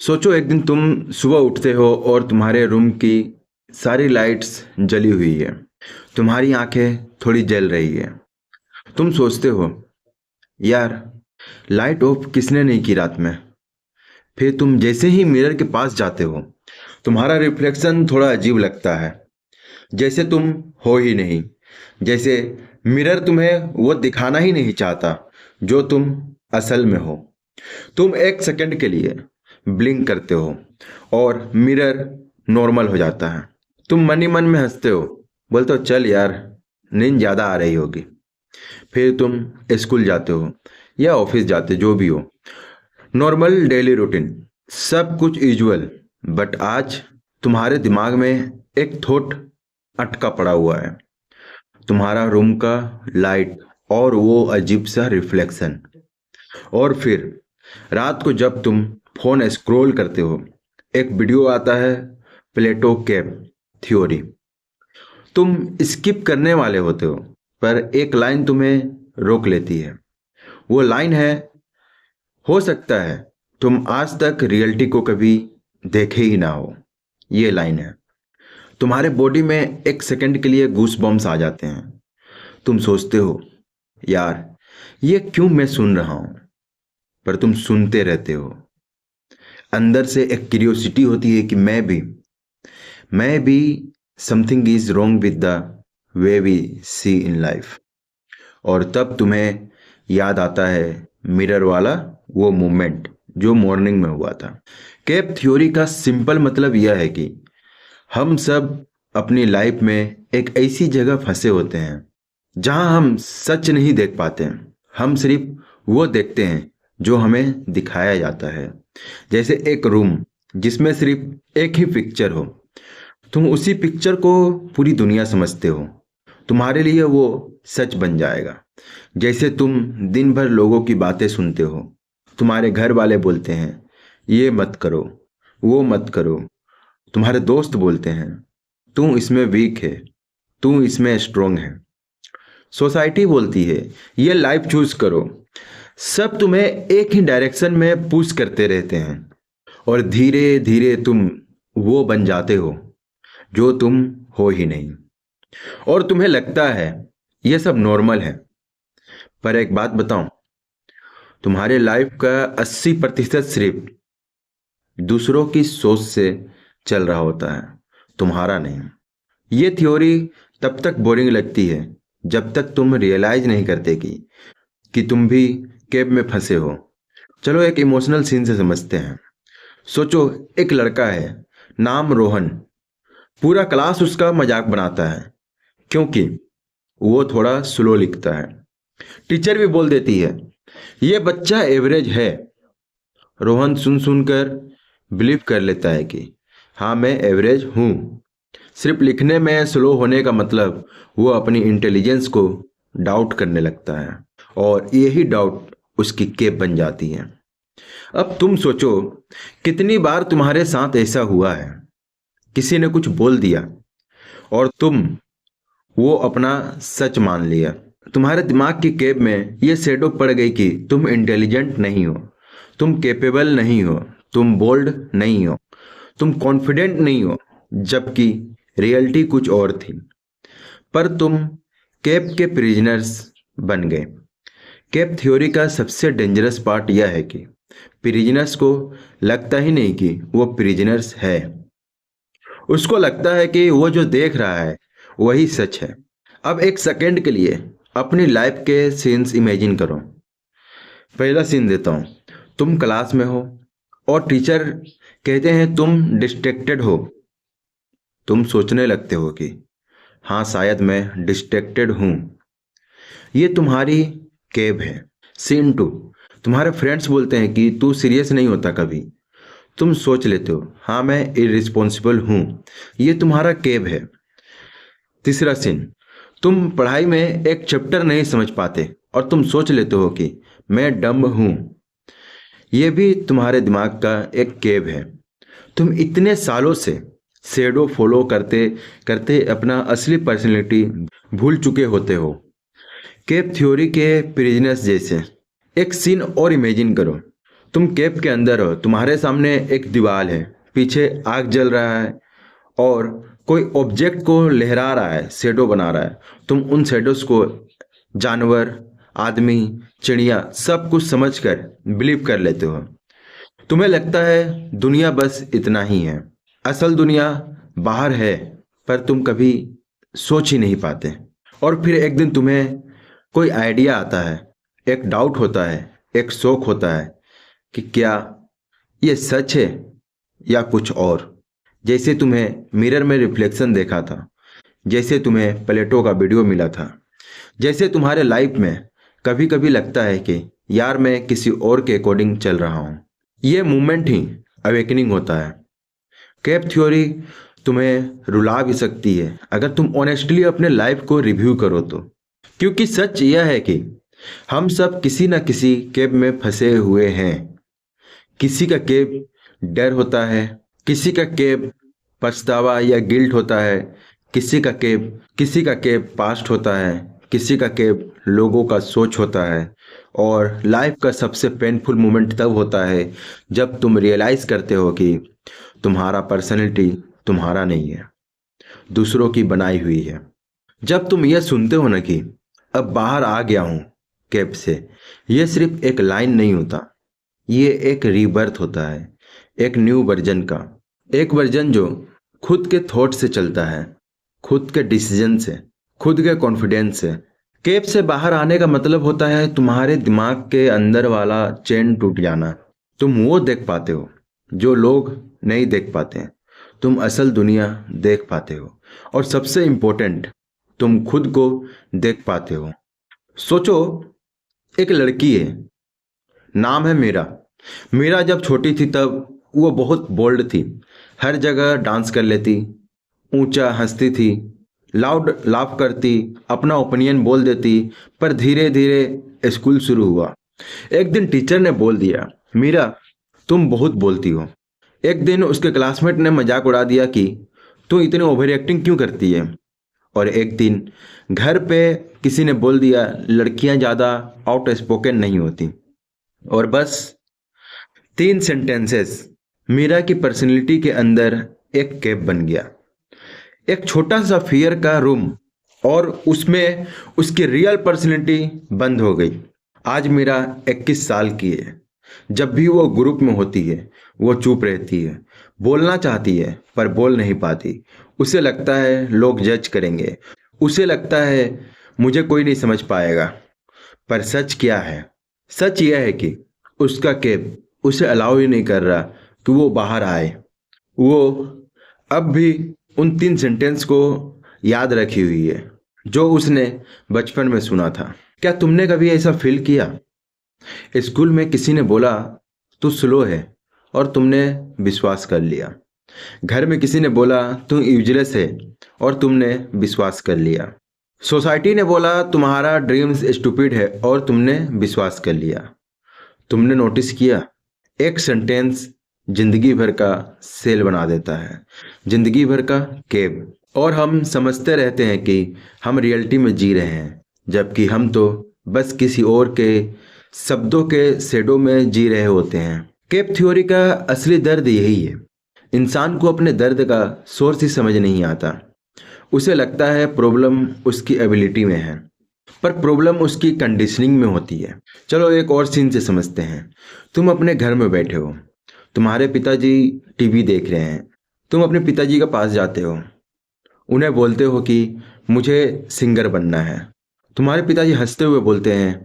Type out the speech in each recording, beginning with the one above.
सोचो एक दिन तुम सुबह उठते हो और तुम्हारे रूम की सारी लाइट्स जली हुई है। तुम्हारी आंखें थोड़ी जल रही है। तुम सोचते हो, यार, लाइट ऑफ किसने नहीं की रात में। फिर तुम जैसे ही मिरर के पास जाते हो, तुम्हारा रिफ्लेक्शन थोड़ा अजीब लगता है। जैसे तुम हो ही नहीं। जैसे मिरर तुम्हें वो दिखाना ही नहीं चाहता जो तुम असल में हो। तुम एक सेकंड के लिए ब्लिंक करते हो और मिरर नॉर्मल हो जाता है। तुम मन ही मन में हंसते हो, बोलते हो चल यार, नींद ज़्यादा आ रही होगी। फिर तुम स्कूल जाते हो या ऑफिस जाते, जो भी हो। नॉर्मल डेली रूटीन, सब कुछ यूजुअल। बट आज तुम्हारे दिमाग में एक थॉट अटका पड़ा हुआ है। तुम्हारा रूम का लाइट और वो अजीब सा रिफ्लेक्शन। और फिर रात को जब तुम फोन स्क्रॉल करते हो, एक वीडियो आता है, प्लेटो केव थ्योरी। तुम स्किप करने वाले होते हो, पर एक लाइन तुम्हें रोक लेती है। वो लाइन है, हो सकता है तुम आज तक रियलिटी को कभी देखे ही ना हो। ये लाइन है, तुम्हारे बॉडी में एक सेकंड के लिए गूस बम्स आ जाते हैं। तुम सोचते हो, यार, ये क्यों मैं सुन रहा हूं। पर तुम सुनते रहते हो। अंदर से एक क्यूरियोसिटी होती है कि मैं भी something is wrong with the way we see in life. और तब तुम्हें याद आता है मिरर वाला वो मोमेंट जो मॉर्निंग में हुआ था। केप थ्योरी का सिंपल मतलब यह है कि हम सब अपनी लाइफ में एक ऐसी जगह फंसे होते हैं जहां हम सच नहीं देख पाते। हम सिर्फ वो देखते हैं जो हमें दिखाया जाता है। जैसे एक रूम जिसमें सिर्फ एक ही पिक्चर हो, तुम उसी पिक्चर को पूरी दुनिया समझते हो। तुम्हारे लिए वो सच बन जाएगा। जैसे तुम दिन भर लोगों की बातें सुनते हो। तुम्हारे घर वाले बोलते हैं, ये मत करो, वो मत करो। तुम्हारे दोस्त बोलते हैं, तू इसमें वीक है, तू इसमें स्ट्रोंग है। सोसाइटी बोलती है, ये लाइफ चूज करो। सब तुम्हें एक ही डायरेक्शन में पुश करते रहते हैं। और धीरे धीरे तुम वो बन जाते हो जो तुम हो ही नहीं। और तुम्हें लगता है ये सब नॉर्मल है। पर एक बात बताऊं, तुम्हारे लाइफ का 80% सिर्फ दूसरों की सोच से चल रहा होता है, तुम्हारा नहीं। ये थ्योरी तब तक बोरिंग लगती है जब तक तुम रियलाइज नहीं करते कि तुम भी कैब में फंसे हो। चलो एक इमोशनल सीन से समझते हैं। सोचो एक लड़का है, नाम रोहन। पूरा क्लास उसका मजाक बनाता है क्योंकि वो थोड़ा स्लो लिखता है। टीचर भी बोल देती है, ये बच्चा एवरेज है। रोहन सुन सुनकर बिलीव कर लेता है कि हाँ, मैं एवरेज हूँ। सिर्फ लिखने में स्लो होने का मतलब वो अपनी इंटेलिजेंस को डाउट करने लगता है। और यही डाउट उसकी केप बन जाती है। अब तुम सोचो, कितनी बार तुम्हारे साथ ऐसा हुआ है। किसी ने कुछ बोल दिया और तुम वो अपना सच मान लिया। तुम्हारे दिमाग की कैब में ये शेडो पड़ गई कि तुम इंटेलिजेंट नहीं हो, तुम कैपेबल नहीं हो, तुम बोल्ड नहीं हो, तुम कॉन्फिडेंट नहीं हो। जबकि रियलिटी कुछ और थी। पर तुम कैब के प्रिजनर्स बन गए। कैब थ्योरी का सबसे डेंजरस पार्ट यह है कि प्रिजनर्स को लगता ही नहीं कि वो प्रिजनर्स है। उसको लगता है कि वो जो देख रहा है वही सच है। अब एक सेकंड के लिए अपनी लाइफ के सीन्स इमेजिन करो। पहला सीन देता हूँ। तुम क्लास में हो और टीचर कहते हैं तुम डिस्ट्रैक्टेड हो। तुम सोचने लगते हो कि हाँ, शायद मैं डिस्ट्रैक्टेड हूँ। ये तुम्हारी कैब है। Scene to. तुम्हारे फ्रेंड्स बोलते हैं कि तू सीरियस नहीं होता कभी। तुम सोच लेते हो, हाँ, मैं इरिस्पॉन्सिबल हूँ। ये तुम्हारा कैब है। तीसरा सीन। तुम पढ़ाई में एक चैप्टर नहीं समझ पाते और तुम सोच लेते हो कि मैं डम्ब हूँ। ये भी तुम्हारे दिमाग का एक कैब है। तुम इतने सालों से शेडो फॉलो करते करते अपना असली पर्सनैलिटी भूल चुके होते हो। कैब थ्योरी के प्रिजनर्स जैसे एक सीन और इमेजिन करो। तुम केव के अंदर हो, तुम्हारे सामने एक दीवार है, पीछे आग जल रहा है और कोई ऑब्जेक्ट को लहरा रहा है, शेडो बना रहा है। तुम उन शेडोज को जानवर, आदमी, चिड़िया सब कुछ समझकर बिलीव कर लेते हो। तुम्हें लगता है दुनिया बस इतना ही है, असल दुनिया बाहर है, पर तुम कभी सोच ही नहीं पाते। और फिर एक दिन तुम्हें कोई आइडिया आता है, एक डाउट होता है, एक शौक होता है कि क्या ये सच है या कुछ और। जैसे तुम्हें मिरर में रिफ्लेक्शन देखा था, जैसे तुम्हें प्लेटो का वीडियो मिला था, जैसे तुम्हारे लाइफ में कभी कभी लगता है कि यार मैं किसी और के अकॉर्डिंग चल रहा हूँ। ये मूवमेंट ही अवेकनिंग होता है। केव थ्योरी तुम्हें रुला भी सकती है अगर तुम ऑनेस्टली अपने लाइफ को रिव्यू करो तो। क्योंकि सच यह है कि हम सब किसी न किसी केव में फंसे हुए हैं। किसी का केव डर होता है, किसी का केव पछतावा या गिल्ट होता है, किसी का केव पास्ट होता है, किसी का केव लोगों का सोच होता है। और लाइफ का सबसे पेनफुल मोमेंट तब होता है जब तुम रियलाइज करते हो कि तुम्हारा पर्सनैलिटी तुम्हारा नहीं है, दूसरों की बनाई हुई है। जब तुम यह सुनते हो ना कि अब बाहर आ गया हूँ केव से, यह सिर्फ एक लाइन नहीं होता, ये एक रीबर्थ होता है, एक न्यू वर्जन का। एक वर्जन जो खुद के थॉट से चलता है, खुद के डिसीजन से, खुद के कॉन्फिडेंस से। केव से बाहर आने का मतलब होता है तुम्हारे दिमाग के अंदर वाला चेन टूट जाना। तुम वो देख पाते हो जो लोग नहीं देख पाते हैं, तुम असल दुनिया देख पाते हो, और सबसे इम्पोर्टेंट, तुम खुद को देख पाते हो। सोचो, एक लड़की है, नाम है मीरा। मीरा जब छोटी थी तब वो बहुत बोल्ड थी, हर जगह डांस कर लेती, ऊंचा हंसती थी, लाउड लाफ करती, अपना ओपिनियन बोल देती। पर धीरे धीरे स्कूल शुरू हुआ। एक दिन टीचर ने बोल दिया, मीरा तुम बहुत बोलती हो। एक दिन उसके क्लासमेट ने मजाक उड़ा दिया कि तू इतनी ओवर एक्टिंग क्यों करती है। और एक दिन घर पे किसी ने बोल दिया, लड़कियां ज़्यादा आउट स्पोकन नहीं होती। और बस 3 सेंटेंसेस मीरा की पर्सनैलिटी के अंदर एक केव बन गया, एक छोटा सा फियर का रूम, और उसमें उसकी रियल पर्सनैलिटी बंद हो गई। आज मीरा 21 साल की है। जब भी वो ग्रुप में होती है वो चुप रहती है, बोलना चाहती है पर बोल नहीं पाती। उसे लगता है लोग जज करेंगे, उसे लगता है मुझे कोई नहीं समझ पाएगा। पर सच क्या है? सच यह है कि उसका केव उसे अलाउ ही नहीं कर रहा कि वो बाहर आए। वो अब भी उन 3 सेंटेंस को याद रखी हुई है जो उसने बचपन में सुना था। क्या तुमने कभी ऐसा फील किया? स्कूल में किसी ने बोला तू स्लो है और तुमने विश्वास कर लिया। घर में किसी ने बोला तू यूजलेस है और तुमने विश्वास कर लिया। सोसाइटी ने बोला तुम्हारा ड्रीम्स स्टूपिड है और तुमने विश्वास कर लिया। तुमने नोटिस किया, एक सेंटेंस जिंदगी भर का सेल बना देता है, जिंदगी भर का केव। और हम समझते रहते हैं कि हम रियलिटी में जी रहे हैं, जबकि हम तो बस किसी और के शब्दों के शेडो में जी रहे होते हैं। केव थ्योरी का असली दर्द यही है। इंसान को अपने दर्द का सोर्स ही समझ नहीं आता। उसे लगता है प्रॉब्लम उसकी एबिलिटी में है, पर प्रॉब्लम उसकी कंडीशनिंग में होती है। चलो एक और सीन से समझते हैं। तुम अपने घर में बैठे हो, तुम्हारे पिताजी टीवी देख रहे हैं। तुम अपने पिताजी के पास जाते हो, उन्हें बोलते हो कि मुझे सिंगर बनना है। तुम्हारे पिताजी हंसते हुए बोलते हैं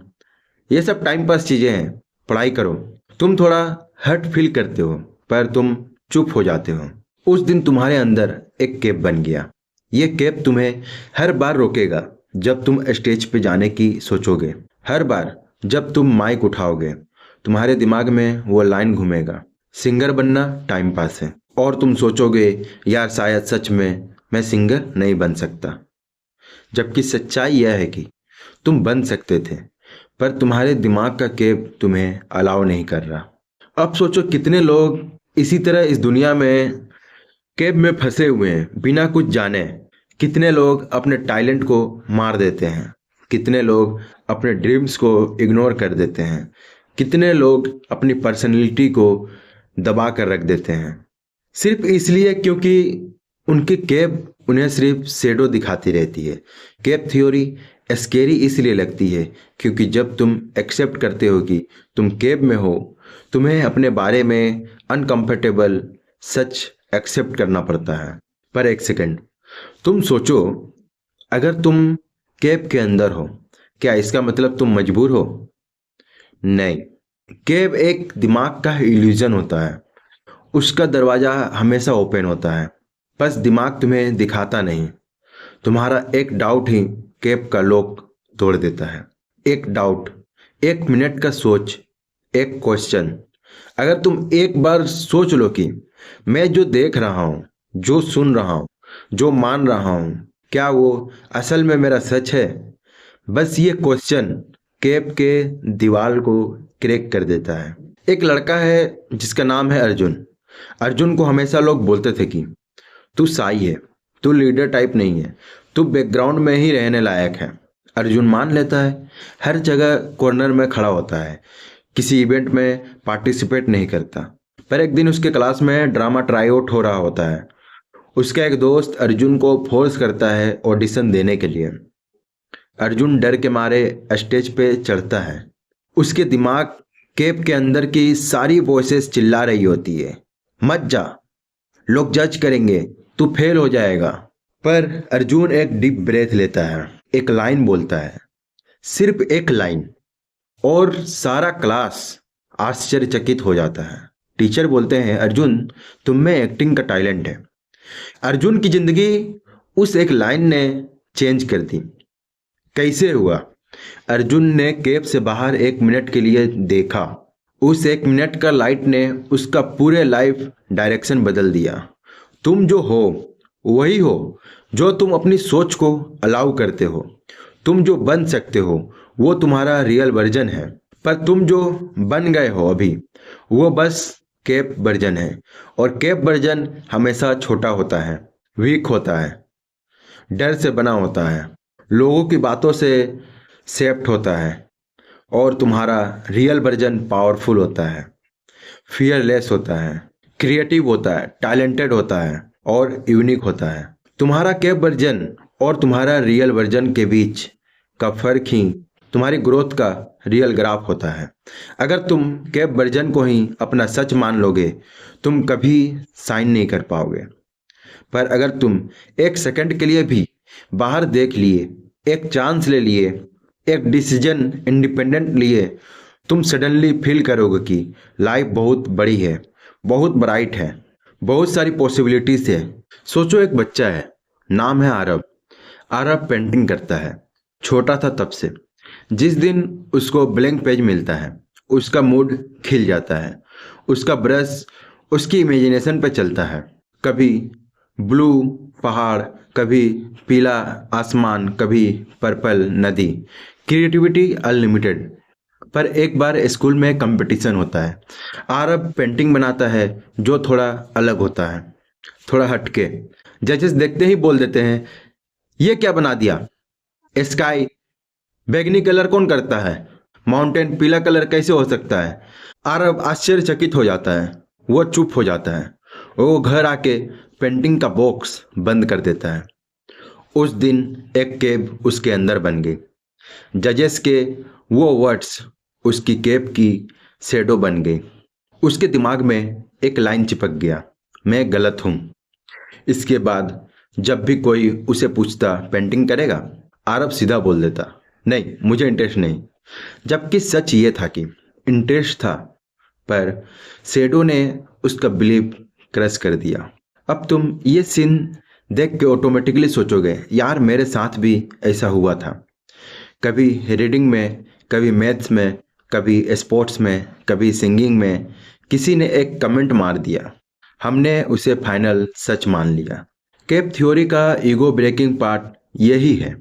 ये सब टाइम पास चीज़ें हैं, पढ़ाई करो। तुम थोड़ा हर्ट फील करते हो पर तुम चुप हो जाते हो। उस दिन तुम्हारे अंदर एक केव बन गया। ये केव तुम्हें हर बार रोकेगा जब तुम स्टेज पे जाने की सोचोगे। हर बार जब तुम माइक उठाओगे तुम्हारे दिमाग में वो लाइन घूमेगा, सिंगर बनना टाइम पास है। और तुम सोचोगे यार शायद सच में मैं सिंगर नहीं बन सकता। जबकि सच्चाई यह है कि तुम बन सकते थे, पर तुम्हारे दिमाग का केव तुम्हें अलाउ नहीं कर रहा। अब सोचो कितने लोग इसी तरह इस दुनिया में केव में फंसे हुए हैं बिना कुछ जाने। कितने लोग अपने टैलेंट को मार देते हैं, कितने लोग अपने ड्रीम्स को इग्नोर कर देते हैं, कितने लोग अपनी पर्सनैलिटी को दबा कर रख देते हैं सिर्फ इसलिए क्योंकि उनकी कैप उन्हें सिर्फ शेडो दिखाती रहती है। कैप थ्योरी स्केरी इसलिए लगती है क्योंकि जब तुम एक्सेप्ट करते हो कि तुम कैप में हो, तुम्हें अपने बारे में अनकंफर्टेबल सच एक्सेप्ट करना पड़ता है। पर एक सेकंड, तुम सोचो, अगर तुम कैप के अंदर हो, क्या इसका मतलब तुम मजबूर हो? नहीं, कैप एक दिमाग का इल्यूजन होता है। उसका दरवाजा हमेशा ओपन होता है, बस दिमाग तुम्हें दिखाता नहीं। तुम्हारा एक डाउट ही कैप का लॉक तोड़ देता है। एक डाउट, एक मिनट का सोच, एक क्वेश्चन। अगर तुम एक बार सोच लो कि मैं जो देख रहा हूँ, जो सुन रहा हूँ, जो मान रहा हूँ, क्या वो असल में मेरा सच है? बस ये क्वेश्चन कैप के दीवार को क्रैक कर देता है। एक लड़का है जिसका नाम है अर्जुन। अर्जुन को हमेशा लोग बोलते थे कि तू साई है, तू लीडर टाइप नहीं है, तू बैकग्राउंड में ही रहने लायक है। अर्जुन मान लेता है, हर जगह कॉर्नर में खड़ा होता है, किसी इवेंट में पार्टिसिपेट नहीं करता। पर एक दिन उसके क्लास में ड्रामा ट्राई आउट हो रहा होता है। उसका एक दोस्त अर्जुन को फोर्स करता है ऑडिशन देने के लिए। अर्जुन डर के मारे स्टेज पे चढ़ता है। उसके दिमाग कैप के अंदर की सारी वॉइसेस चिल्ला रही होती है, मत जा, लोग जज करेंगे, तू फेल हो जाएगा। पर अर्जुन एक डीप ब्रेथ लेता है, एक लाइन बोलता है, सिर्फ एक लाइन, और सारा क्लास आश्चर्यचकित हो जाता है। टीचर बोलते हैं, अर्जुन, तुम में एक्टिंग का टैलेंट है। अर्जुन की जिंदगी उस एक लाइन ने चेंज कर दी। कैसे हुआ? अर्जुन ने कैप से बाहर एक मिनट के लिए देखा। उस एक मिनट का लाइट ने उसका पूरे लाइफ डायरेक्शन बदल दिया। तुम जो हो वही हो जो तुम अपनी सोच को अलाउ करते हो। तुम जो बन सकते हो वो तुम्हारा रियल वर्जन है। पर तुम जो बन गए हो अभी, वो बस कैप वर्जन है। और कैप वर्जन हमेशा छोटा होता है, वीक होता है, डर से बना होता है, लोगों की बातों से शेप्ड होता है। और तुम्हारा रियल वर्जन पावरफुल होता है, फियरलेस होता है, क्रिएटिव होता है, टैलेंटेड होता है और यूनिक होता है। तुम्हारा कैप वर्जन और तुम्हारा रियल वर्जन के बीच का फर्क ही तुम्हारी ग्रोथ का रियल ग्राफ होता है। अगर तुम कैप वर्जन को ही अपना सच मान लोगे, तुम कभी साइन नहीं कर पाओगे। पर अगर तुम एक सेकंड के लिए भी बाहर देख लिए, एक चांस ले लिए, एक डिसीजन इंडिपेंडेंट लिए, तुम सडनली फील करोगे कि लाइफ बहुत बड़ी है, बहुत ब्राइट है, बहुत सारी पॉसिबिलिटीज है। सोचो, एक बच्चा है, नाम है आरव। आरव पेंटिंग करता है, छोटा था तब से। जिस दिन उसको ब्लैंक पेज मिलता है, उसका मूड खिल जाता है। उसका ब्रश उसकी इमेजिनेशन पे चलता है, कभी ब्लू पहाड़, कभी पीला आसमान, कभी पर्पल नदी। Creativity unlimited. पर एक बार स्कूल में कंपटीशन होता है। आरव पेंटिंग बनाता है जो थोड़ा अलग होता है, थोड़ा हटके। जजेस देखते ही बोल देते हैं, ये क्या बना दिया? स्काई बैगनी कलर कौन करता है? माउंटेन पीला कलर कैसे हो सकता है? आरव आश्चर्यचकित हो जाता है। वो चुप हो जाता है। वो घर आके पेंटिंग का बॉक्स बंद कर देता है। उस दिन एक कैप उसके अंदर बन गई। जजेस के वो वर्ड्स उसकी कैप की शेडो बन गई। उसके दिमाग में एक लाइन चिपक गया, मैं गलत हूँ। इसके बाद जब भी कोई उसे पूछता, पेंटिंग करेगा? आरव सीधा बोल देता, नहीं, मुझे इंटरेस्ट नहीं। जबकि सच ये था कि इंटरेस्ट था, पर शेडो ने उसका बिलीव क्रश कर दिया। अब तुम ये सीन देख के ऑटोमेटिकली सोचोगे, यार मेरे साथ भी ऐसा हुआ था। कभी रीडिंग में, कभी मैथ्स में, कभी स्पोर्ट्स में, कभी सिंगिंग में किसी ने एक कमेंट मार दिया, हमने उसे फाइनल सच मान लिया। कैप थ्योरी का ईगो ब्रेकिंग पार्ट यही है।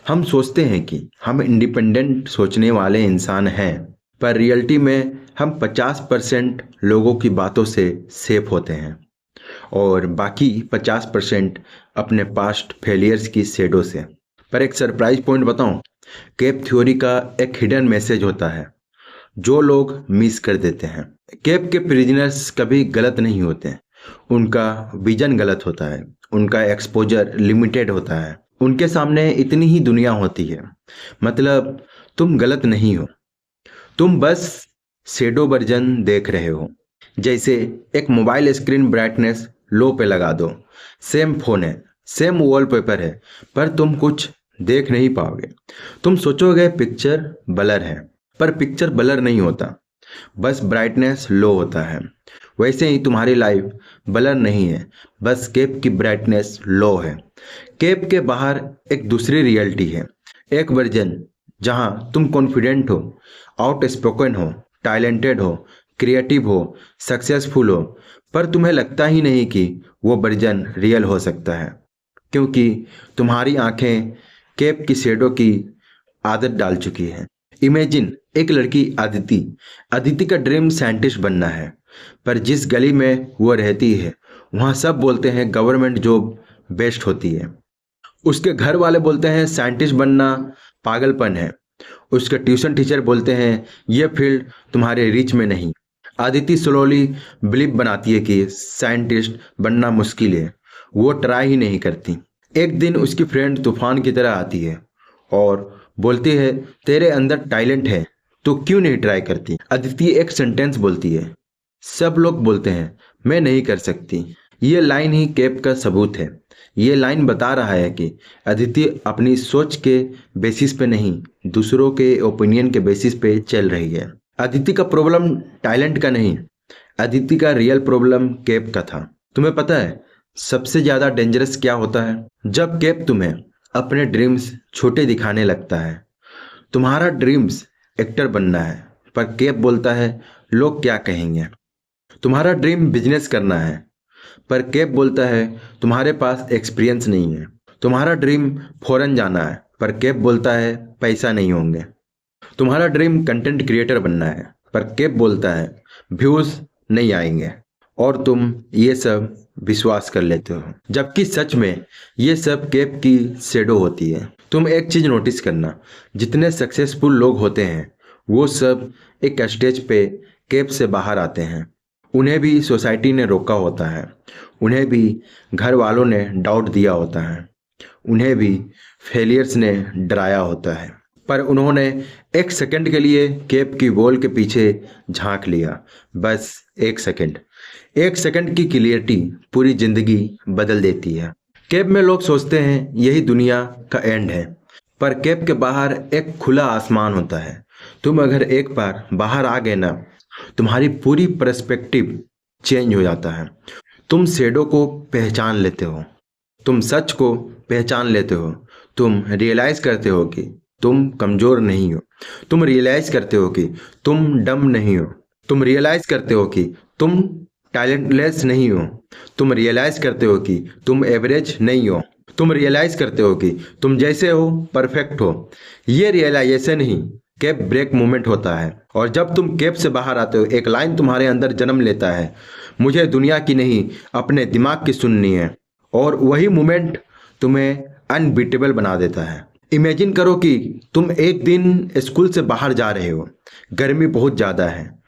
हम सोचते हैं कि हम इंडिपेंडेंट सोचने वाले इंसान हैं, पर रियलिटी में हम 50% लोगों की बातों से सेफ होते हैं और बाकी 50% अपने पास्ट फेलियर्स की शेडो से। पर एक सरप्राइज पॉइंट बताऊं, कैप थ्योरी का एक हिडन मैसेज होता है, जो लोग मिस कर देते हैं। केप के प्रिजनर्स कभी गलत नहीं होते, उनका विजन गलत होता है, उनका एक्सपोजर लिमिटेड होता है, उनके सामने इतनी ही दुनिया होती है। मतलब तुम गलत नहीं हो, तुम बस शेडो वर्जन देख रहे हो। जैसे एक मोबाइल स्क्रीन ब्राइटनेस लो पे लगा दो, सेम फोन है, सेम वॉलपेपर है, पर तुम कुछ देख नहीं पाओगे। तुम सोचोगे पिक्चर ब्लर है, पर पिक्चर ब्लर नहीं होता, बस ब्राइटनेस लो होता है। वैसे ही तुम्हारी लाइफ ब्लर नहीं है, बस केप की ब्राइटनेस लो है। केप के बाहर एक दूसरी रियलिटी है, एक वर्जन जहां तुम कॉन्फिडेंट हो, आउटस्पोकन हो, टैलेंटेड हो, क्रिएटिव हो, सक्सेसफुल हो, पर तुम्हें लगता ही नहीं कि वो वर्जन रियल हो सकता है, क्योंकि तुम्हारी आंखें केप की शेडो की आदत डाल चुकी है। इमेजिन एक लड़की अदिति। अदिति का ड्रीम साइंटिस्ट बनना है, पर जिस गली में वो रहती है वहाँ सब बोलते हैं गवर्नमेंट जॉब बेस्ट होती है। उसके घर वाले बोलते हैं साइंटिस्ट बनना पागलपन है। उसके ट्यूशन टीचर बोलते हैं ये फील्ड तुम्हारे रीच में नहीं। आदिति स्लोली बिलीव बनाती है कि साइंटिस्ट बनना मुश्किल है, वो ट्राई ही नहीं करती। एक दिन उसकी फ्रेंड तूफान की तरह आती है और बोलती है तेरे अंदर टैलेंट है, तो क्यों नहीं ट्राई करती। अदिति एक सेंटेंस बोलती है, सब लोग बोलते हैं मैं नहीं कर सकती। ये लाइन ही केप का सबूत है। ये लाइन बता रहा है कि अदिति अपनी सोच के बेसिस पे नहीं, दूसरों के ओपिनियन के बेसिस पे चल रही है। अदिति का प्रॉब्लम टैलेंट का नहीं, अदिति का रियल प्रॉब्लम केप का था। तुम्हें पता है सबसे ज्यादा डेंजरस क्या होता है? जब केप तुम्हें अपने ड्रीम्स छोटे दिखाने लगता है। तुम्हारा ड्रीम्स एक्टर बनना है, पर केप बोलता है लोग क्या कहेंगे। तुम्हारा ड्रीम बिजनेस करना है, पर केप बोलता है तुम्हारे पास एक्सपीरियंस नहीं है। तुम्हारा ड्रीम फॉरेन जाना है, पर केप बोलता है पैसा नहीं होंगे। तुम्हारा ड्रीम कंटेंट क्रिएटर बनना है, पर केप बोलता है व्यूज नहीं आएंगे, और तुम ये सब विश्वास कर लेते हो, जबकि सच में ये सब केप की शेडो होती है। तुम एक चीज नोटिस करना, जितने सक्सेसफुल लोग होते हैं वो सब एक स्टेज पे केप से बाहर आते हैं। उन्हें भी सोसाइटी ने रोका होता है, उन्हें भी घर वालों ने डाउट दिया होता है, उन्हें भी फेलियर्स ने डराया होता है, पर उन्होंने एक सेकंड के लिए केप की वॉल के पीछे झांक लिया। बस एक सेकंड। एक सेकंड की क्लियरिटी पूरी जिंदगी बदल देती है। केप में लोग सोचते हैं यही दुनिया का एंड है, पर केप के बाहर एक खुला आसमान होता है। तुम अगर एक बार बाहर आ गए ना, तुम्हारी पूरी पर्सपेक्टिव चेंज हो जाता है। तुम शेडो को पहचान लेते हो, तुम सच को पहचान लेते हो, तुम रियलाइज करते हो कि तुम कमजोर नहीं हो, तुम रियलाइज करते हो कि तुम डम नहीं हो, तुम रियलाइज करते हो कि तुम टैलेंटलेस नहीं हो, तुम रियलाइज करते हो कि तुम एवरेज नहीं हो, तुम रियलाइज करते हो कि तुम जैसे हो परफेक्ट हो। ये रियलाइजेशन ही केप ब्रेक मोमेंट होता है। और जब तुम केप से बाहर आते हो, एक लाइन तुम्हारे अंदर जन्म लेता है, मुझे दुनिया की नहीं अपने दिमाग की सुननी है। और वही मोमेंट तुम्हें अनबीटेबल बना देता है। इमेजिन करो कि तुम एक दिन स्कूल से बाहर जा रहे हो, गर्मी बहुत ज़्यादा है,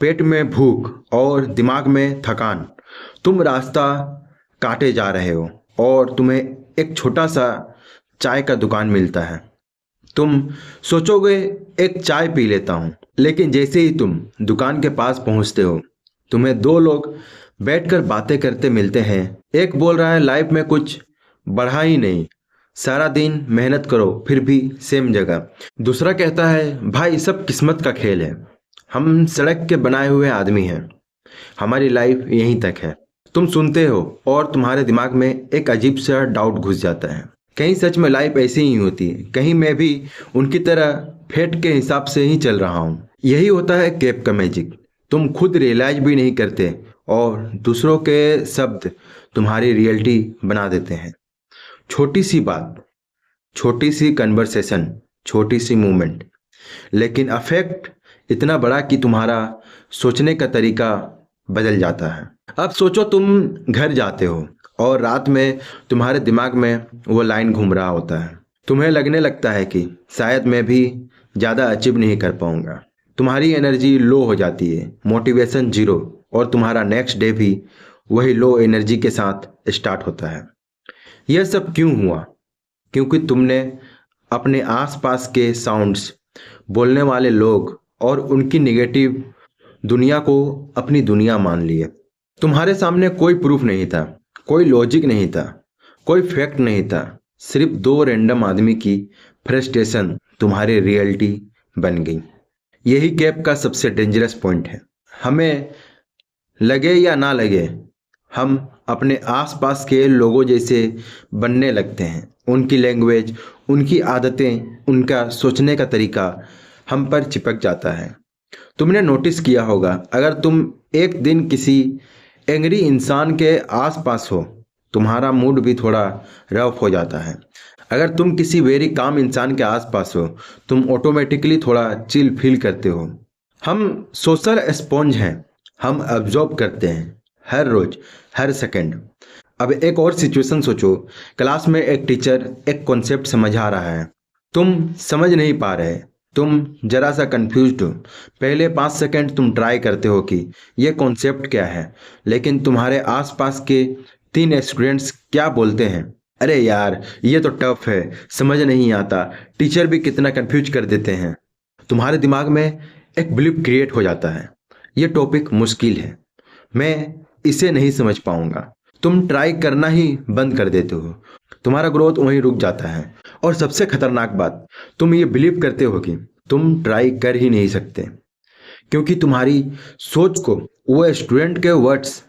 पेट में भूख और दिमाग में थकान। तुम रास्ता काटे जा रहे हो और तुम्हें एक छोटा सा चाय का दुकान मिलता है। तुम सोचोगे एक चाय पी लेता हूँ, लेकिन जैसे ही तुम दुकान के पास पहुँचते हो, तुम्हें दो लोग बैठकर बातें करते मिलते हैं। एक बोल रहा है लाइफ में कुछ बढ़ा ही नहीं, सारा दिन मेहनत करो फिर भी सेम जगह। दूसरा कहता है भाई सब किस्मत का खेल है, हम सड़क के बनाए हुए आदमी हैं, हमारी लाइफ यहीं तक है। तुम सुनते हो और तुम्हारे दिमाग में एक अजीब सा डाउट घुस जाता है, कहीं सच में लाइफ ऐसी ही होती है, कहीं मैं भी उनकी तरह फेट के हिसाब से ही चल रहा हूँ। यही होता है केप का मैजिक। तुम खुद रियलाइज भी नहीं करते और दूसरों के शब्द तुम्हारी रियलिटी बना देते हैं। छोटी सी बात, छोटी सी कन्वर्सेशन, छोटी सी मूवमेंट, लेकिन अफेक्ट इतना बड़ा कि तुम्हारा सोचने का तरीका बदल जाता है। अब सोचो तुम घर जाते हो और रात में तुम्हारे दिमाग में वो लाइन घूम रहा होता है। तुम्हें लगने लगता है कि शायद मैं भी ज़्यादा अचीव नहीं कर पाऊंगा, तुम्हारी एनर्जी लो हो जाती है, मोटिवेशन जीरो, और तुम्हारा नेक्स्ट डे भी वही लो एनर्जी के साथ स्टार्ट होता है। यह सब क्यों हुआ? क्योंकि तुमने अपने आसपास के साउंड्स, बोलने वाले लोग और उनकी नेगेटिव दुनिया को अपनी दुनिया मान लिए। तुम्हारे सामने कोई प्रूफ नहीं था, कोई लॉजिक नहीं था, कोई फैक्ट नहीं था, सिर्फ दो रैंडम आदमी की फ्रस्ट्रेशन तुम्हारी रियलिटी बन गई। यही कैप का सबसे डेंजरस पॉइंट है। हमें लगे या ना लगे, हम अपने आसपास के लोगों जैसे बनने लगते हैं। उनकी लैंग्वेज, उनकी आदतें, उनका सोचने का तरीका हम पर चिपक जाता है। तुमने नोटिस किया होगा, अगर तुम एक दिन किसी एंग्री इंसान के आसपास हो, तुम्हारा मूड भी थोड़ा रफ हो जाता है। अगर तुम किसी वेरी काम इंसान के आसपास हो, तुम ऑटोमेटिकली थोड़ा चिल फील करते हो। हम सोशल स्पॉन्ज हैं, हम अब्जॉर्ब करते हैं हर रोज, हर सेकंड। अब एक और सिचुएशन सोचो, क्लास में एक टीचर एक कॉन्सेप्ट समझा रहा है, तुम समझ नहीं पा रहे, तुम जरा सा कंफ्यूज्ड हो। पहले 5 सेकंड तुम ट्राई करते हो कि यह कॉन्सेप्ट क्या है, लेकिन तुम्हारे आसपास के 3 स्टूडेंट्स क्या बोलते हैं, अरे यार ये तो टफ है, समझ नहीं आता, टीचर भी कितना कंफ्यूज कर देते हैं। तुम्हारे दिमाग में एक बिलीफ क्रिएट हो जाता है, ये टॉपिक मुश्किल है, मैं इसे नहीं समझ पाऊंगा। तुम ट्राई करना ही बंद कर देते हो, तुम्हारा ग्रोथ वहीं रुक जाता है। और सबसे खतरनाक बात, तुम ये बिलीव करते हो कि तुम ट्राई कर ही नहीं सकते, क्योंकि तुम्हारी सोच को वो स्टूडेंट के वर्ड्स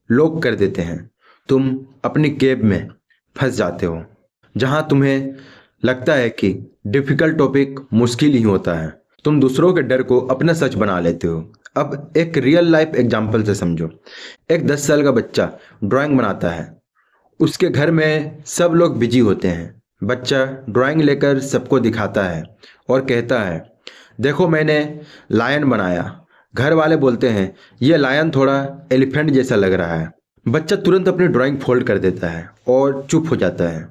लॉक कर देते हैं। तुम अपनी केब में फंस जाते हो, जहां तुम्हें लगता है कि डिफिकल्ट टॉपिक मुश्किल ही होता है। तुम दूसरों के डर को अपना सच बना लेते हो। अब एक रियल लाइफ एग्जाम्पल से समझो। एक 10 साल का बच्चा ड्राइंग बनाता है, उसके घर में सब लोग बिजी होते हैं। बच्चा ड्राइंग लेकर सबको दिखाता है और कहता है, देखो मैंने लायन बनाया। घर वाले बोलते हैं, ये लायन थोड़ा एलिफेंट जैसा लग रहा है। बच्चा तुरंत अपनी ड्राइंग फोल्ड कर देता है और चुप हो जाता है।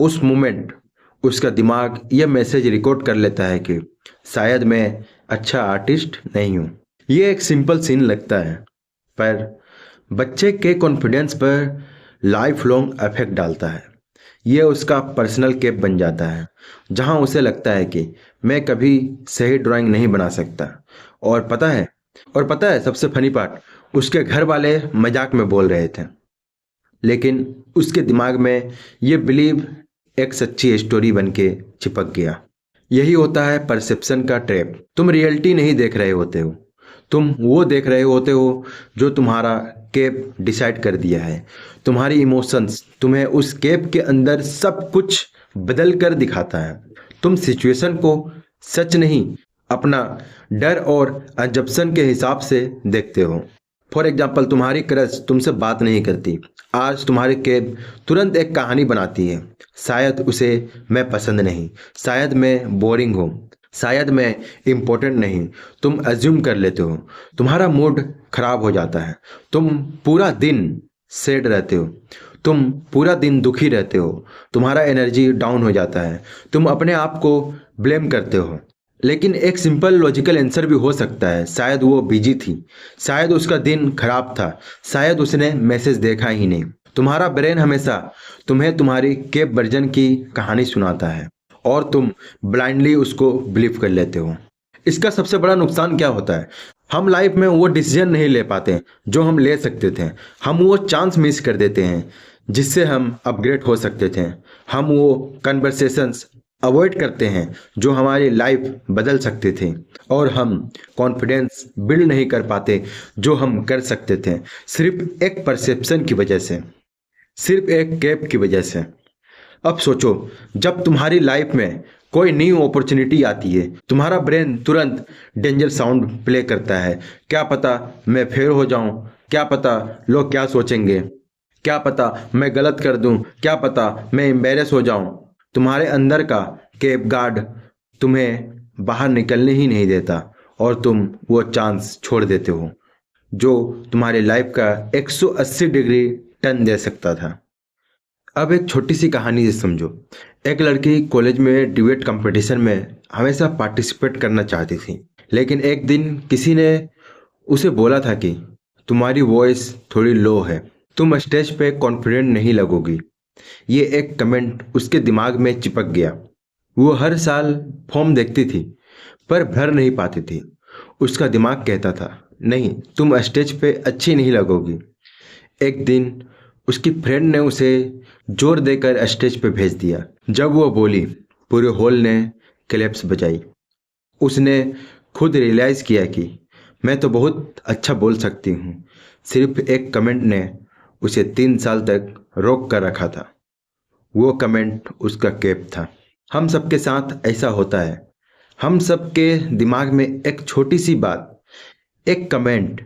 उस मोमेंट उसका दिमाग यह मैसेज रिकॉर्ड कर लेता है कि शायद मैं अच्छा आर्टिस्ट नहीं हूँ। ये एक सिंपल सीन लगता है, पर बच्चे के कॉन्फिडेंस पर लाइफ लॉन्ग इफेक्ट डालता है। ये उसका पर्सनल कैप बन जाता है, जहां उसे लगता है कि मैं कभी सही ड्राइंग नहीं बना सकता। और पता है सबसे फनी पार्ट, उसके घर वाले मजाक में बोल रहे थे, लेकिन उसके दिमाग में ये बिलीव एक सच्ची स्टोरी बन के चिपक गया। यही होता है परसेप्शन का ट्रैप। तुम रियलिटी नहीं देख रहे होते हो, तुम वो देख रहे होते हो जो तुम्हारा कैप डिसाइड कर दिया है। तुम्हारी इमोशंस तुम्हें उस कैप के अंदर सब कुछ बदल कर दिखाता है। तुम सिचुएशन को सच नहीं, अपना डर और अजम्पशन के हिसाब से देखते हो। फॉर एग्जाम्पल, तुम्हारी क्रश तुमसे बात नहीं करती, आज तुम्हारी कैप तुरंत एक कहानी बनाती है। शायद उसे मैं पसंद नहीं, शायद मैं बोरिंग हूँ, शायद मैं इम्पोर्टेंट नहीं। तुम अज्यूम कर लेते हो, तुम्हारा मूड खराब हो जाता है, तुम पूरा दिन सैड रहते हो, तुम पूरा दिन दुखी रहते हो, तुम्हारा एनर्जी डाउन हो जाता है, तुम अपने आप को ब्लेम करते हो। लेकिन एक सिंपल लॉजिकल आंसर भी हो सकता है, शायद वो बिजी थी, शायद उसका दिन खराब था, शायद उसने मैसेज देखा ही नहीं। तुम्हारा ब्रेन हमेशा तुम्हें तुम्हारी कैप वर्जन की कहानी सुनाता है और तुम ब्लाइंडली उसको बिलीव कर लेते हो। इसका सबसे बड़ा नुकसान क्या होता है, हम लाइफ में वो डिसीजन नहीं ले पाते जो हम ले सकते थे। हम वो चांस मिस कर देते हैं जिससे हम अपग्रेड हो सकते थे। हम वो कन्वर्सेशंस अवॉइड करते हैं जो हमारी लाइफ बदल सकते थे। और हम कॉन्फिडेंस बिल्ड नहीं कर पाते जो हम कर सकते थे, सिर्फ एक परसेप्शन की वजह से, सिर्फ एक कैप की वजह से। अब सोचो, जब तुम्हारी लाइफ में कोई न्यू अपॉर्चुनिटी आती है, तुम्हारा ब्रेन तुरंत डेंजर साउंड प्ले करता है। क्या पता मैं फेल हो जाऊं, क्या पता लोग क्या सोचेंगे, क्या पता मैं गलत कर दूं, क्या पता मैं एम्बेरस हो जाऊं। तुम्हारे अंदर का कैप गार्ड तुम्हें बाहर निकलने ही नहीं देता और तुम वो चांस छोड़ देते हो जो तुम्हारी लाइफ का 180 डिग्री टर्न दे सकता था। अब एक छोटी सी कहानी से समझो। एक लड़की कॉलेज में डिबेट कंपटीशन में हमेशा पार्टिसिपेट करना चाहती थी, लेकिन एक दिन किसी ने उसे बोला था कि तुम्हारी वॉइस थोड़ी लो है, तुम स्टेज पे कॉन्फिडेंट नहीं लगोगी। ये एक कमेंट उसके दिमाग में चिपक गया। वो हर साल फॉर्म देखती थी पर भर नहीं पाती थी। उसका दिमाग कहता था नहीं, तुम स्टेज पे अच्छी नहीं लगोगी। एक दिन उसकी फ्रेंड ने उसे जोर देकर स्टेज पे भेज दिया। जब वो बोली, पूरे हॉल ने क्लैप्स बजाई। उसने खुद रियलाइज़ किया कि मैं तो बहुत अच्छा बोल सकती हूँ। सिर्फ एक कमेंट ने उसे 3 साल तक रोक कर रखा था। वो कमेंट उसका कैप था। हम सबके साथ ऐसा होता है। हम सबके दिमाग में एक छोटी सी बात, एक कमेंट,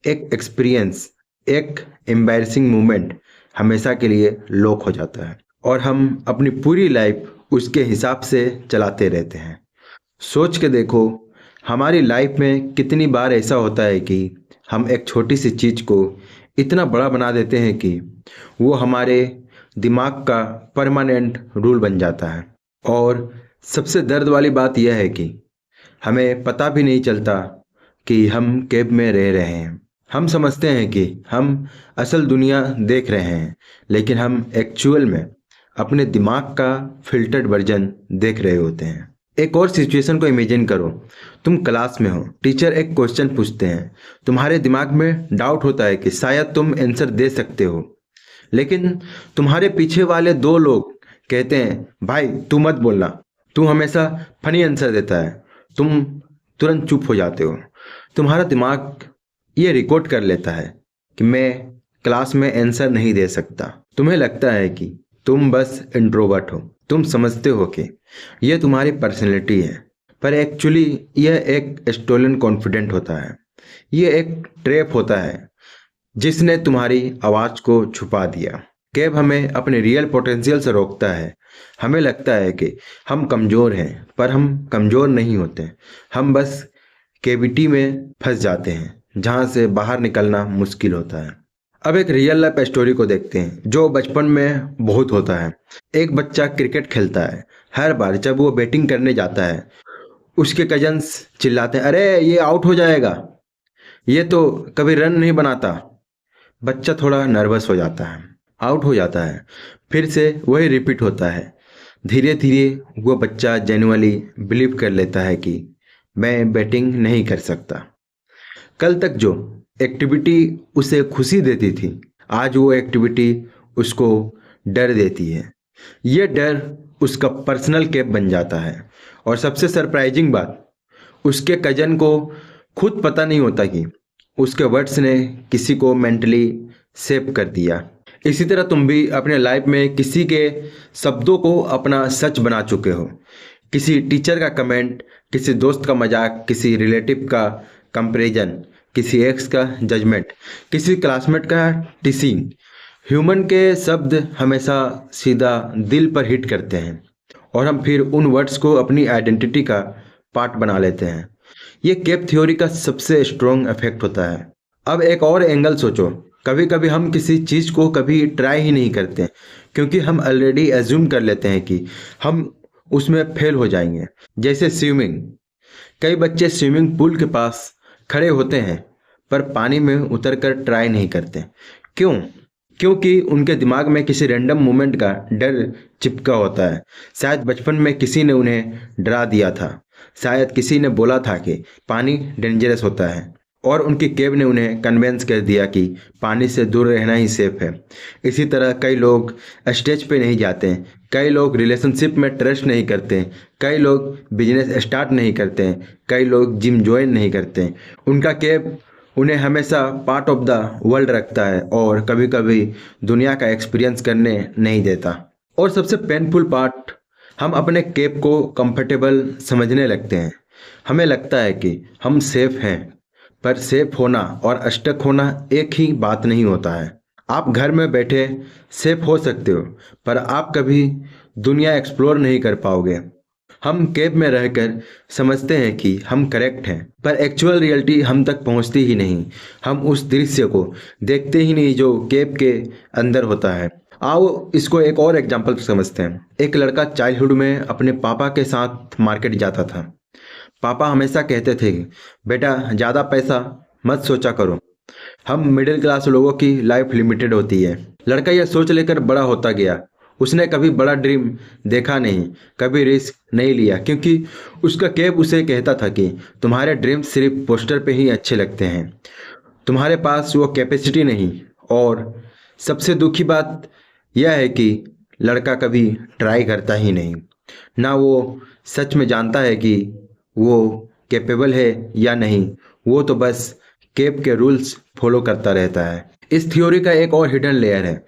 एक एक्सपीरियंस, एक एम्बैरसिंग मोमेंट हमेशा के लिए लॉक हो जाता है और हम अपनी पूरी लाइफ उसके हिसाब से चलाते रहते हैं। सोच के देखो, हमारी लाइफ में कितनी बार ऐसा होता है कि हम एक छोटी सी चीज़ को इतना बड़ा बना देते हैं कि वो हमारे दिमाग का परमानेंट रूल बन जाता है। और सबसे दर्द वाली बात यह है कि हमें पता भी नहीं चलता कि हम कैब में रह रहे हैं। हम समझते हैं कि हम असल दुनिया देख रहे हैं, लेकिन हम एक्चुअल में अपने दिमाग का फिल्टर्ड वर्जन देख रहे होते हैं। एक और सिचुएशन को इमेजिन करो। तुम क्लास में हो, टीचर एक क्वेश्चन पूछते हैं। तुम्हारे दिमाग में डाउट होता है कि शायद तुम आंसर दे सकते हो, लेकिन तुम्हारे पीछे वाले 2 लोग कहते हैं भाई तू मत बोलना, तू हमेशा फनी आंसर देता है। तुम तुरंत चुप हो जाते हो। तुम्हारा दिमाग ये रिकॉर्ड कर लेता है कि मैं क्लास में आंसर नहीं दे सकता। तुम्हें लगता है कि तुम बस इंट्रोवर्ट हो। तुम समझते हो कि यह तुम्हारी पर्सनैलिटी है, पर एक्चुअली यह एक स्टोलन कॉन्फिडेंट होता है। यह एक ट्रैप होता है जिसने तुम्हारी आवाज़ को छुपा दिया। कैब हमें अपने रियल पोटेंशियल से रोकता है। हमें लगता है कि हम कमज़ोर हैं, पर हम कमज़ोर नहीं होते। हम बस कैविटी में फंस जाते हैं जहाँ से बाहर निकलना मुश्किल होता है। अब एक रियल लाइफ स्टोरी को देखते हैं जो बचपन में बहुत होता है। एक बच्चा क्रिकेट खेलता है। हर बार जब वो बैटिंग करने जाता है, उसके कजन्स चिल्लाते हैं, अरे ये आउट हो जाएगा, ये तो कभी रन नहीं बनाता। बच्चा थोड़ा नर्वस हो जाता है, आउट हो जाता है, फिर से वही रिपीट होता है। धीरे धीरे वो बच्चा जेन्युइनली बिलीव कर लेता है कि मैं बैटिंग नहीं कर सकता। कल तक जो एक्टिविटी उसे खुशी देती थी, आज वो एक्टिविटी उसको डर देती है। ये डर उसका पर्सनल कैप बन जाता है। और सबसे सरप्राइजिंग बात, उसके कजन को खुद पता नहीं होता कि उसके वर्ड्स ने किसी को मेंटली सेव कर दिया। इसी तरह तुम भी अपने लाइफ में किसी के शब्दों को अपना सच बना चुके हो। किसी टीचर का कमेंट, किसी दोस्त का मजाक, किसी रिलेटिव का कंपैरिजन, किसी एक्स का जजमेंट, किसी क्लासमेट का टीसिंग। ह्यूमन के शब्द हमेशा सीधा दिल पर हिट करते हैं और हम फिर उन वर्ड्स को अपनी आइडेंटिटी का पार्ट बना लेते हैं। ये कैप थ्योरी का सबसे स्ट्रॉन्ग इफेक्ट होता है। अब एक और एंगल सोचो। कभी कभी हम किसी चीज़ को कभी ट्राई ही नहीं करते क्योंकि हम ऑलरेडी एज्यूम कर लेते हैं कि हम उसमें फेल हो जाएंगे। जैसे स्विमिंग। कई बच्चे स्विमिंग पूल के पास खड़े होते हैं पर पानी में उतरकर ट्राई नहीं करते। क्यों? क्योंकि उनके दिमाग में किसी रैंडम मोमेंट का डर चिपका होता है। शायद बचपन में किसी ने उन्हें डरा दिया था, शायद किसी ने बोला था कि पानी डेंजरस होता है और उनकी कैब ने उन्हें कन्वेंस कर दिया कि पानी से दूर रहना ही सेफ है। इसी तरह कई लोग स्टेज पे नहीं जाते, कई लोग रिलेशनशिप में ट्रस्ट नहीं करते, कई लोग बिजनेस स्टार्ट नहीं करते, कई लोग जिम ज्वाइन नहीं करते। उनका कैब उन्हें हमेशा पार्ट ऑफ द वर्ल्ड रखता है और कभी कभी दुनिया का एक्सपीरियंस करने नहीं देता। और सबसे पेनफुल पार्ट, हम अपने कैब को कंफर्टेबल समझने लगते हैं। हमें लगता है कि हम सेफ हैं, पर सेफ होना और स्टक होना एक ही बात नहीं होता है। आप घर में बैठे सेफ हो सकते हो, पर आप कभी दुनिया एक्सप्लोर नहीं कर पाओगे। हम कैब में रहकर समझते हैं कि हम करेक्ट हैं, पर एक्चुअल रियलिटी हम तक पहुंचती ही नहीं। हम उस दृश्य को देखते ही नहीं जो कैब के अंदर होता है। आओ इसको एक और एग्जाम्पल समझते हैं। एक लड़का चाइल्डहुड में अपने पापा के साथ मार्केट जाता था। पापा हमेशा कहते थे कि बेटा ज़्यादा पैसा मत सोचा करो, हम मिडिल क्लास लोगों की लाइफ लिमिटेड होती है। लड़का यह सोच लेकर बड़ा होता गया। उसने कभी बड़ा ड्रीम देखा नहीं, कभी रिस्क नहीं लिया, क्योंकि उसका कैब उसे कहता था कि तुम्हारे ड्रीम सिर्फ पोस्टर पे ही अच्छे लगते हैं, तुम्हारे पास वो कैपेसिटी नहीं। और सबसे दुखी बात यह है कि लड़का कभी ट्राई करता ही नहीं। ना वो सच में जानता है कि वो कैपेबल है या नहीं, वो तो बस केप के रूल्स फॉलो करता रहता है। इस थ्योरी का एक और हिडन लेयर है।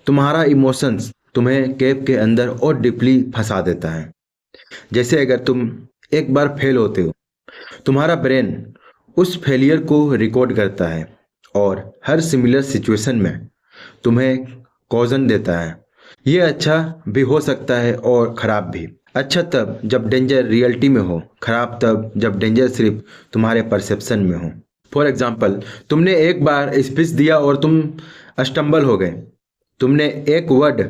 तुम्हारा इमोशंस तुम्हें केप के अंदर और डीपली फंसा देता है। जैसे अगर तुम एक बार फेल होते हो, तुम्हारा ब्रेन उस फेलियर को रिकॉर्ड करता है और हर सिमिलर सिचुएशन में तुम्हें कॉजन देता है। ये अच्छा भी हो सकता है और ख़राब भी। अच्छा तब जब डेंजर रियलिटी में हो, ख़राब तब जब डेंजर सिर्फ तुम्हारे परसेप्शन में हो। फॉर एग्जाम्पल, तुमने एक बार स्पीच दिया और तुम अस्टम्बल हो गए, तुमने एक वर्ड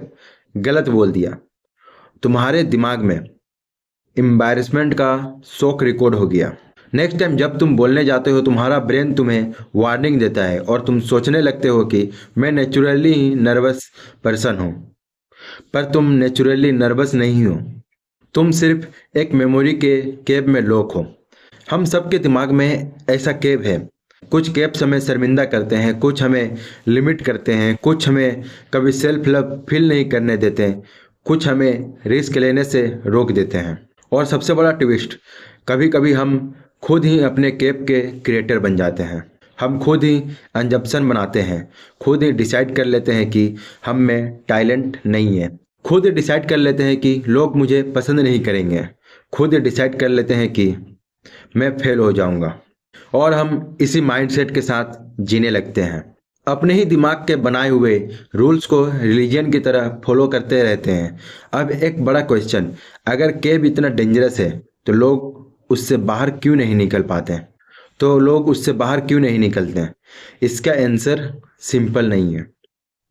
गलत बोल दिया, तुम्हारे दिमाग में एम्बैरेसमेंट का शॉक रिकॉर्ड हो गया। नेक्स्ट टाइम जब तुम बोलने जाते हो, तुम्हारा ब्रेन तुम्हें वार्निंग देता है और तुम सोचने लगते हो कि मैं नेचुरली ही नर्वस पर्सन हूँ। पर तुम नेचुरली नर्वस नहीं हो, तुम सिर्फ एक मेमोरी के केब में लॉक हो। हम सबके दिमाग में ऐसा केब है। कुछ केब्स हमें शर्मिंदा करते हैं, कुछ हमें लिमिट करते हैं, कुछ हमें कभी सेल्फ लव फील नहीं करने देते, कुछ हमें रिस्क लेने से रोक देते हैं। और सबसे बड़ा ट्विस्ट, कभी कभी हम खुद ही अपने केब के क्रिएटर बन जाते हैं। हम खुद ही अंजप्शन बनाते हैं, खुद ही डिसाइड कर लेते हैं कि हम में टैलेंट नहीं है, खुद ही डिसाइड कर लेते हैं कि लोग मुझे पसंद नहीं करेंगे, खुद ही डिसाइड कर लेते हैं कि मैं फेल हो जाऊंगा। और हम इसी माइंडसेट के साथ जीने लगते हैं, अपने ही दिमाग के बनाए हुए रूल्स को रिलीजन की तरह फॉलो करते रहते हैं। अब एक बड़ा क्वेश्चन, अगर केब इतना डेंजरस है तो लोग उससे बाहर क्यों नहीं निकल पाते? तो लोग उससे बाहर क्यों नहीं निकलते हैं? इसका आंसर सिंपल नहीं है,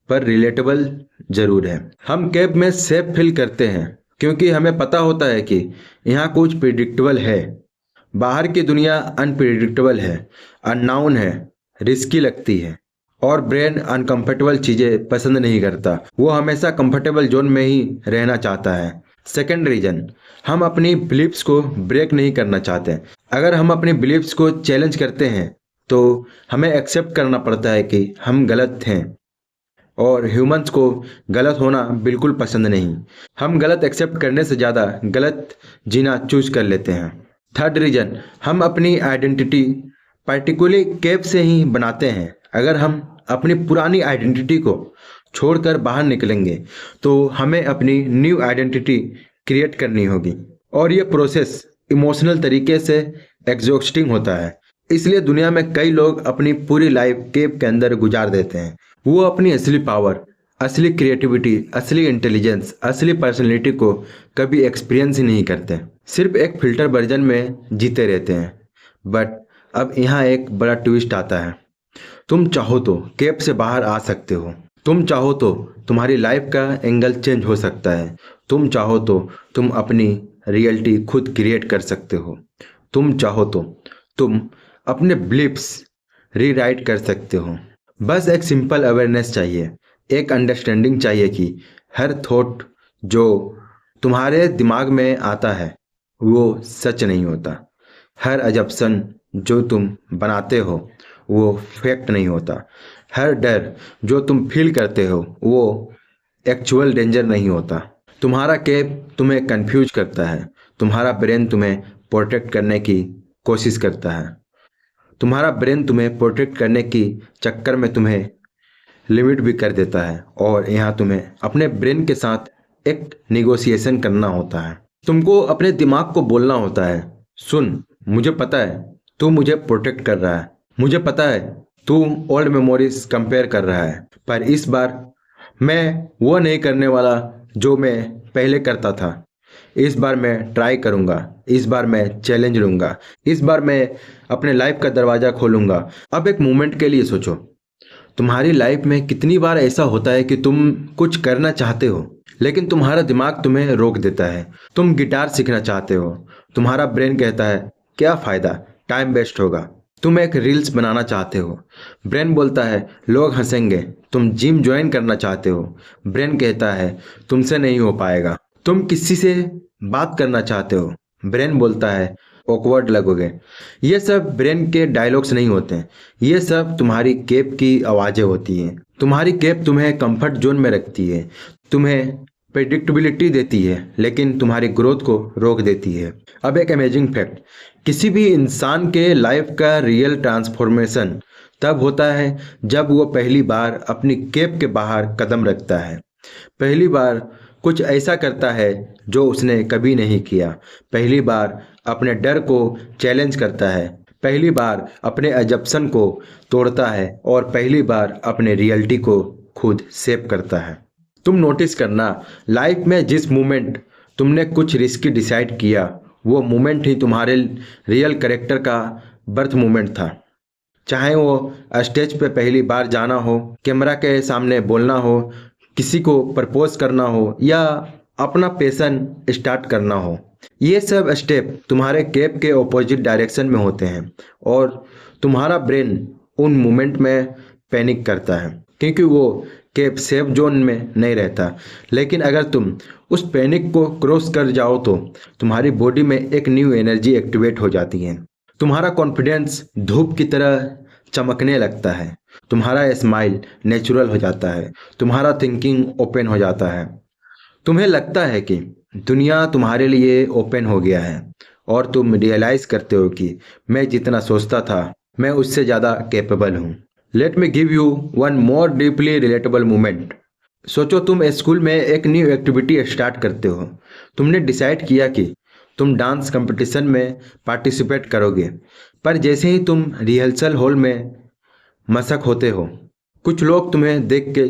पर रिलेटेबल जरूर है। हम केब में सेफ फील करते हैं क्योंकि हमें पता होता है कि यहाँ कुछ प्रिडिक्टेबल है। बाहर की दुनिया अनप्रिडिक्टेबल है, अननोन है, रिस्की लगती है और ब्रेन अनकंफर्टेबल चीज़ें पसंद नहीं करता। वो हमेशा कंफर्टेबल जोन में ही रहना चाहता है। सेकेंड रीजन, हम अपनी बिलीव्स को ब्रेक नहीं करना चाहते। अगर हम अपनी बिलीव्स को चैलेंज करते हैं तो हमें एक्सेप्ट करना पड़ता है कि हम गलत हैं, और ह्यूमंस को गलत होना बिल्कुल पसंद नहीं। हम गलत एक्सेप्ट करने से ज़्यादा गलत जीना चूज कर लेते हैं। थर्ड रीजन, हम अपनी आइडेंटिटी पर्टिकुलर केब से ही बनाते हैं। अगर हम अपनी पुरानी आइडेंटिटी को छोड़कर बाहर निकलेंगे तो हमें अपनी न्यू आइडेंटिटी क्रिएट करनी होगी, और ये प्रोसेस इमोशनल तरीके से एग्जॉस्टिंग होता है। इसलिए दुनिया में कई लोग अपनी पूरी लाइफ केब के अंदर गुजार देते हैं। वो अपनी असली पावर, असली क्रिएटिविटी, असली इंटेलिजेंस, असली पर्सनैलिटी को कभी एक्सपीरियंस ही नहीं करते, सिर्फ एक फिल्टर वर्जन में जीते रहते हैं। बट अब यहाँ एक बड़ा ट्विस्ट आता है। तुम चाहो तो केब से बाहर आ सकते हो, तुम चाहो तो तुम्हारी लाइफ का एंगल चेंज हो सकता है, तुम चाहो तो तुम अपनी रियलिटी खुद क्रिएट कर सकते हो, तुम चाहो तो तुम अपने बिलीफ्स रीराइट कर सकते हो। बस एक सिंपल अवेयरनेस चाहिए, एक अंडरस्टैंडिंग चाहिए कि हर थॉट जो तुम्हारे दिमाग में आता है वो सच नहीं होता। हर अजम्पशन जो तुम बनाते हो वो फैक्ट नहीं होता। हर डर जो तुम फील करते हो वो एक्चुअल डेंजर नहीं होता। तुम्हारा केब तुम्हें कंफ्यूज करता है, तुम्हारा ब्रेन तुम्हें प्रोटेक्ट करने की कोशिश करता है, तुम्हारा ब्रेन तुम्हें प्रोटेक्ट करने की चक्कर में तुम्हें लिमिट भी कर देता है। और यहाँ तुम्हें अपने ब्रेन के साथ एक निगोशिएशन करना होता है। तुमको अपने दिमाग को बोलना होता है, सुन, मुझे पता है तू मुझे प्रोटेक्ट कर रहा है, मुझे पता है तू ओल्ड मेमोरीज कंपेयर कर रहा है, पर इस बार मैं वो नहीं करने वाला जो मैं पहले करता था। इस बार मैं ट्राई करूंगा, इस बार मैं चैलेंज लूंगा, इस बार मैं अपने लाइफ का दरवाजा खोलूंगा। अब एक मोमेंट के लिए सोचो, तुम्हारी लाइफ में कितनी बार ऐसा होता है कि तुम कुछ करना चाहते हो लेकिन तुम्हारा दिमाग तुम्हें रोक देता है। तुम गिटार सीखना चाहते हो, तुम्हारा ब्रेन कहता है क्या फ़ायदा, टाइम वेस्ट होगा। तुम एक रील्स बनाना चाहते हो, ब्रेन बोलता है लोग हंसेंगे। तुम जिम ज्वाइन करना चाहते हो, ब्रेन कहता है तुमसे नहीं हो पाएगा। तुम किसी से बात करना चाहते हो, ब्रेन बोलता है ऑकवर्ड लगोगे। ये सब ब्रेन के डायलॉग्स नहीं होते हैं, ये सब तुम्हारी कैप की आवाज़ें होती हैं। तुम्हारी कैप तुम्हें कंफर्ट जोन में रखती है, तुम्हें प्रेडिक्टेबिलिटी देती है, लेकिन तुम्हारी ग्रोथ को रोक देती है। अब एक अमेजिंग फैक्ट, किसी भी इंसान के लाइफ का रियल ट्रांसफॉर्मेशन तब होता है जब वो पहली बार अपनी कैप के बाहर कदम रखता है, पहली बार कुछ ऐसा करता है जो उसने कभी नहीं किया, पहली बार अपने डर को चैलेंज करता है, पहली बार अपने अजप्शन को तोड़ता है और पहली बार अपने रियलिटी को खुद सेव करता है। तुम नोटिस करना, लाइफ में जिस मोमेंट तुमने कुछ रिस्की डिसाइड किया, वो मोमेंट ही तुम्हारे रियल कैरेक्टर का बर्थ मोमेंट था। चाहे वो स्टेज पे पहली बार जाना हो, कैमरा के सामने बोलना हो, किसी को प्रपोज करना हो या अपना पैशन स्टार्ट करना हो, ये सब स्टेप तुम्हारे कैप के ऑपोजिट डायरेक्शन में होते हैं और तुम्हारा ब्रेन उन मोमेंट में पैनिक करता है क्योंकि वो कैप सेफ जोन में नहीं रहता। लेकिन अगर तुम उस पैनिक को क्रॉस कर जाओ तो तुम्हारी बॉडी में एक न्यू एनर्जी एक्टिवेट हो जाती है, तुम्हारा कॉन्फिडेंस धूप की तरह चमकने लगता है, तुम्हारा स्माइल नेचुरल हो जाता है, तुम्हारा थिंकिंग ओपन हो जाता है। तुम्हें लगता है कि दुनिया तुम्हारे लिए ओपन हो गया है और तुम रियलाइज करते हो कि मैं जितना सोचता था मैं उससे ज़्यादा कैपेबल हूँ। Let me give you one more deeply relatable moment. सोचो तुम स्कूल में एक न्यू एक्टिविटी स्टार्ट करते हो, तुमने डिसाइड किया कि तुम डांस कंपटीशन में पार्टिसिपेट करोगे, पर जैसे ही तुम रिहर्सल हॉल में मशक होते हो, कुछ लोग तुम्हें देख के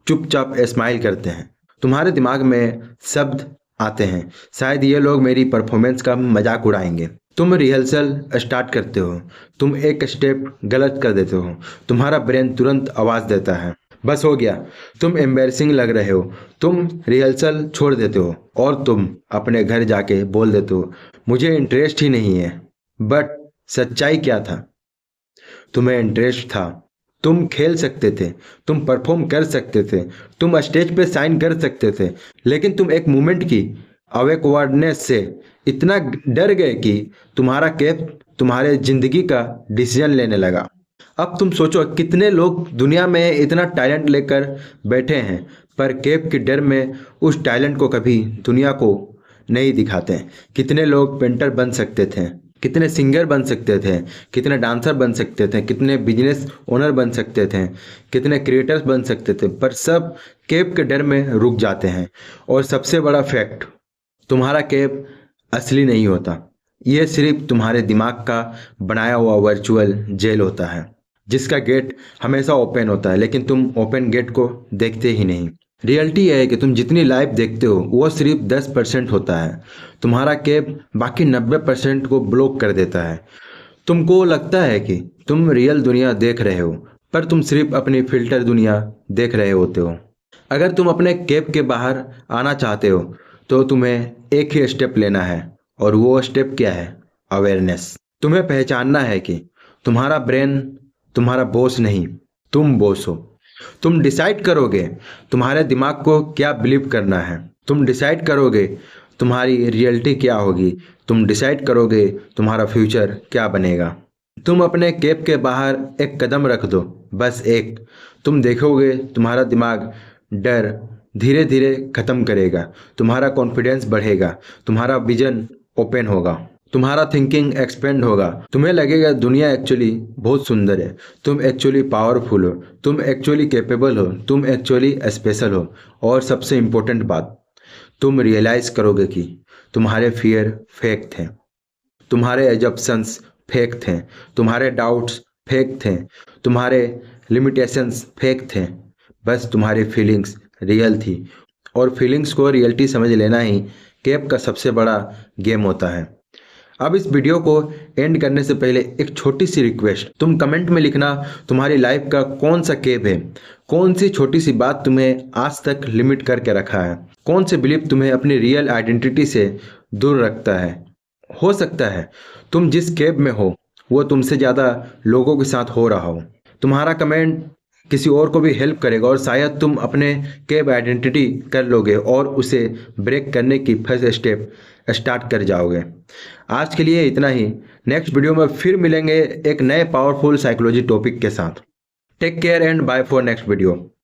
चुपचाप स्माइल करते हैं। तुम्हारे दिमाग में शब्द आते हैं, शायद ये लोग मेरी परफॉर्मेंस का मजाक उड़ाएंगे। तुम रिहर्सल स्टार्ट करते हो, तुम एक स्टेप गलत कर देते हो, तुम्हारा ब्रेन तुरंत आवाज़ देता है बस हो गया, तुम एम्बैरसिंग लग रहे हो, तुम रिहर्सल छोड़ देते हो और तुम अपने घर जाके बोल देते हो मुझे इंटरेस्ट ही नहीं है। बट सच्चाई क्या था? तुम्हें इंटरेस्ट था, तुम खेल सकते थे, तुम परफॉर्म कर सकते थे, तुम स्टेज पे साइन कर सकते थे, लेकिन तुम एक मोमेंट की अवेकवर्डनेस से इतना डर गए कि तुम्हारा कैप तुम्हारे जिंदगी का डिसीजन लेने लगा। अब तुम सोचो कितने लोग दुनिया में इतना टैलेंट लेकर बैठे हैं पर कैप के डर में उस टैलेंट को कभी दुनिया को नहीं दिखाते। कितने लोग पेंटर बन सकते थे, कितने सिंगर बन सकते थे, कितने डांसर बन सकते थे, कितने बिजनेस ओनर बन सकते थे, कितने क्रिएटर्स बन सकते थे, पर सब कैप के डर में रुक जाते हैं। और सबसे बड़ा फैक्ट, तुम्हारा कैप असली नहीं होता, ये सिर्फ तुम्हारे दिमाग का बनाया हुआ वर्चुअल जेल होता है जिसका गेट हमेशा ओपन होता है, लेकिन तुम ओपन गेट को देखते ही नहीं। रियलिटी है कि तुम जितनी लाइफ देखते हो वो सिर्फ 10% होता है, तुम्हारा कैप बाकी 90% को ब्लॉक कर देता है। तुमको लगता है कि तुम रियल दुनिया देख रहे हो पर तुम सिर्फ अपनी फिल्टर दुनिया देख रहे होते हो। अगर तुम अपने कैप के बाहर आना चाहते हो तो तुम्हें एक ही स्टेप लेना है और वो स्टेप क्या है? अवेयरनेस। तुम्हें पहचानना है कि तुम्हारा ब्रेन तुम्हारा बॉस नहीं, तुम बॉस हो। तुम डिसाइड करोगे तुम्हारे दिमाग को क्या बिलीव करना है, तुम डिसाइड करोगे तुम्हारी रियलिटी क्या होगी, तुम डिसाइड करोगे तुम्हारा फ्यूचर क्या बनेगा। तुम अपने कैप के बाहर एक कदम रख दो, बस एक, तुम देखोगे तुम्हारा दिमाग डर धीरे धीरे खत्म करेगा, तुम्हारा कॉन्फिडेंस बढ़ेगा, तुम्हारा विजन ओपन होगा, तुम्हारा थिंकिंग एक्सपेंड होगा, तुम्हें लगेगा दुनिया एक्चुअली बहुत सुंदर है, तुम एक्चुअली पावरफुल हो, तुम एक्चुअली कैपेबल हो, तुम एक्चुअली स्पेशल हो। और सबसे इम्पोर्टेंट बात, तुम रियलाइज करोगे कि तुम्हारे फियर फेक थे, तुम्हारे एजप्शंस फेक थे, तुम्हारे डाउट्स फेक थे, तुम्हारे लिमिटेशंस फेक थे, बस तुम्हारी फीलिंग्स रियल थी। और फीलिंग्स को रियलिटी समझ लेना ही कैप का सबसे बड़ा गेम होता है। अब इस वीडियो को एंड करने से पहले एक छोटी सी रिक्वेस्ट, तुम कमेंट में लिखना तुम्हारी लाइफ का कौन सा कैप है, कौन सी छोटी सी बात तुम्हें आज तक लिमिट करके रखा है, कौन से बिलीफ तुम्हें अपनी रियल आइडेंटिटी से दूर रखता है। हो सकता है तुम जिस कैब में हो वो तुमसे ज़्यादा लोगों के साथ हो रहा हो। तुम्हारा कमेंट किसी और को भी हेल्प करेगा और शायद तुम अपने कैब आइडेंटिटी कर लोगे और उसे ब्रेक करने की फर्स्ट स्टेप स्टार्ट कर जाओगे। आज के लिए इतना ही। नेक्स्ट वीडियो में फिर मिलेंगे एक नए पावरफुल साइकोलॉजी टॉपिक के साथ। Take care and bye for next video.